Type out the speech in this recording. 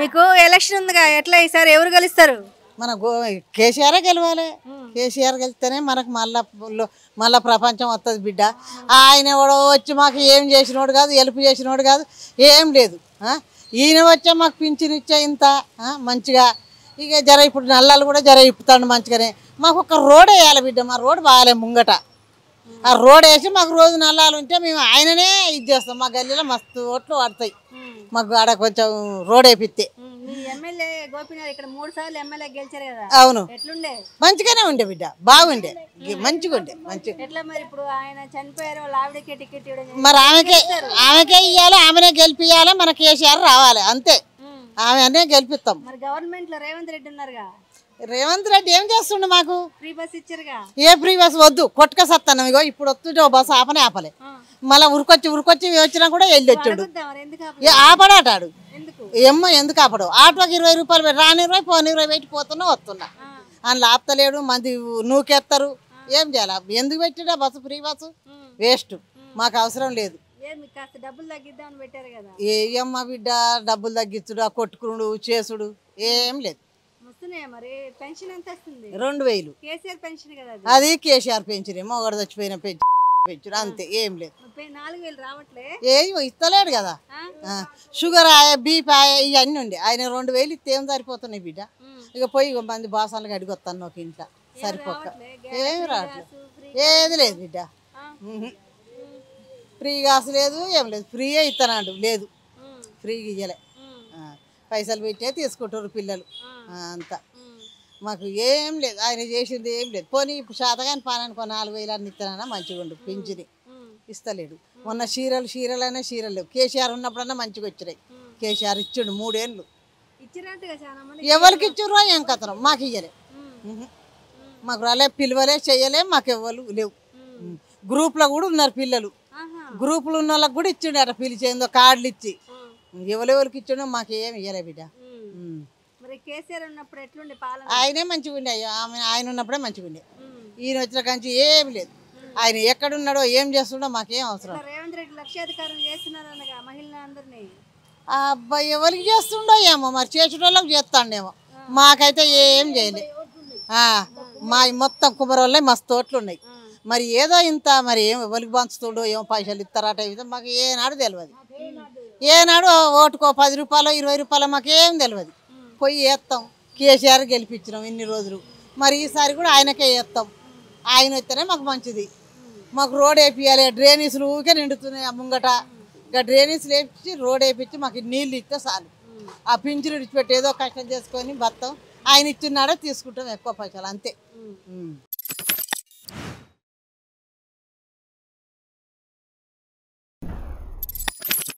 మీకు ఎలక్షన్ ఉందిగా, ఎట్లా ఈసారి ఎవరు గెలుస్తారు? మన కేసీఆర్ గెలవాలి. కేసీఆర్ గెలిస్తేనే మనకు మళ్ళా ప్రపంచం వస్తుంది బిడ్డ. ఆయన ఎవడో వచ్చి మాకు ఏం చేసినోడు కాదు, హెల్ప్ చేసినోడు కాదు, ఏం లేదు. ఈయన వచ్చే మాకు పింఛన్ ఇచ్చే ఇంత మంచిగా. ఇక జర ఇప్పుడు నల్లాలు కూడా జర ఇప్పుతాడు మంచిగానే. మాకు ఒక రోడ్ వేయాలి బిడ్డ, మా రోడ్ బాగాలే ముంగట. ఆ రోడ్ వేసి మాకు రోజు నల్లాలు ఉంటే మేము ఆయననే ఇది చేస్తాం. మా గల్లీలో మస్తు ఓట్లు పడతాయి మాకు ఆడ కొంచెం రోడ్ వేపిస్తే. ఎమ్మెల్యే గోపీనాథ్ ఇక్కడ 3 సార్లు ఎమ్మెల్యే గెలిచారు కదా, అవును, ఎట్లుండే? మంచిగానే ఉండే బిడ్డ, బాగుండే, మంచిగా ఉండే. మంచిగా ఎట్లా మరి ఇప్పుడు ఆయన చనిపోయారు, వాళ్ళ ఆవిడకే టికెట్ ఇవ్వడం, మరి ఆమెకే ఇవ్వాలి, ఆమెనే గెలిపియాలి, మన కేసీఆర్ రావాలి అంతే. ఆమెనే గెలిపిస్తాం. మరి గవర్నమెంట్ లో రేవంత్ రెడ్డి ఉన్నారుగా, రేవంత్ రెడ్డి ఏం చేస్తుండే? మాకు ఫ్రీ బస్ ఇచ్చారుగా. ఏ ఫ్రీ బస్ వద్దు, కొట్టుక సత్తాను. ఇగో ఇప్పుడు వస్తుంటే ఓ బస్సు ఆపలే. మళ్ళీ ఉరికొచ్చి వచ్చినా కూడా వెళ్ళి వచ్చాడు. ఆపడాటాడు ఎందుకు ఆపడు? ఆటోకి 20 రూపాయలు పెట్టి రాని 20 పోని 20 పెట్టి వస్తున్నా అందులో ఆపుతలేడు. మంది నూకెత్తారు. ఏం చేయాలి? ఎందుకు పెట్టినా బస్సు? ఫ్రీ బస్సు వేస్ట్, మాకు అవసరం లేదు. ఏమ్మా బిడ్డ, డబ్బులు తగ్గించుడు, ఆ కొట్టుకునుడు చేసుడు ఏం లేదు. 2000 అది కేసీఆర్ పెంచిన, మొగడు చచ్చిపోయిన పెంచుడు అంతే, ఏం లేదు. ఏం ఇస్తలేడు కదా. షుగర్ ఆయా, బీపీ ఆయా, ఇవన్నీ ఉండే. ఆయన 2000 ఇస్తే ఏం సరిపోతున్నాయి బిడ్డ? ఇక పోయి మంది బాసాలకు అడిగొస్తాను ఒక ఇంట్లో సరిపోక. ఏమి రావట్లేదు, ఏది లేదు బిడ్డ. ఫ్రీ గాసు లేదు, ఏం లేదు. ఫ్రీయే ఇస్తానండు, లేదు ఫ్రీగా ఇయ్యలే. పైసలు పెట్టే తీసుకుంటారు పిల్లలు అంతా. మాకు ఏం లేదు, ఆయన చేసింది ఏం లేదు. పోనీ ఇప్పుడు శాతగాని పానానికి 4000 అని ఇస్తానన్నా మంచిగా ఉండు. పింఛని ఇస్తలేడు. మొన్న చీరలు అయినా చీరలు లేవు. కేసీఆర్ ఉన్నప్పుడన్నా మంచిగా వచ్చినాయి. కేసీఆర్ ఇచ్చిండు 3 ఏళ్ళు. ఎవరికి ఇచ్చిర్రో ఏం కథనం, మాకు ఇయ్యలే. మాకు రాలే, పిలువలే, చెయ్యలే, మాకు ఎవరు లేవు. గ్రూప్లో కూడా ఉన్నారు పిల్లలు. గ్రూపులు ఉన్న వాళ్ళకి కూడా ఇచ్చిండు అట, పిలిచేందో కార్డులు ఇచ్చి. ఎవరెవరికి ఇచ్చిండో మాకు ఏమి ఇయ్యలే బిడ్డ. ఆయనే మంచిగా ఉండే. ఆయన ఉన్నప్పుడే మంచిగా ఉండే. ఈయన వచ్చిన కంచి ఏం లేదు. ఆయన ఎక్కడున్నాడో ఏం చేస్తుండో మాకేం అవసరం. అబ్బాయి ఎవరికి చేస్తుండో ఏమో, మరి చేసేటోళ్ళకి చేస్తాడేమో. మాకైతే ఏం చేయలే. మా మొత్తం కుమరోళ్ళే మస్తు తోటలు ఉన్నాయి. మరి ఏదో ఇంత మరి ఏం ఎవరికి పంచుతుండో ఏమో, పైసలు ఇస్తారట ఇవి మాకు ఏనాడు తెలియదు. ఏనాడు ఓటుకో 10 రూపాయలు 20 రూపాయలు మాకేం తెలియదు. పోయి వేస్తాం. కేసీఆర్ గెలిపించినాం ఇన్ని రోజులు, మరి ఈసారి కూడా ఆయనకే వేస్తాం. ఆయన వస్తేనే మాకు మంచిది. మాకు రోడ్ వేపియాలి. డ్రైనేజీలు ఊరికే నిండుతున్నాయి ఆ ముంగట. ఇక డ్రైనేజీలు వేపించి రోడ్ వేపించి మాకు నీళ్ళు ఇస్తే చాలు. ఆ పింఛను విడిచిపెట్టి ఏదో కష్టం చేసుకొని బతాం. ఆయన ఇచ్చినాడో తీసుకుంటాం ఎక్కువ పైసలు అంతే.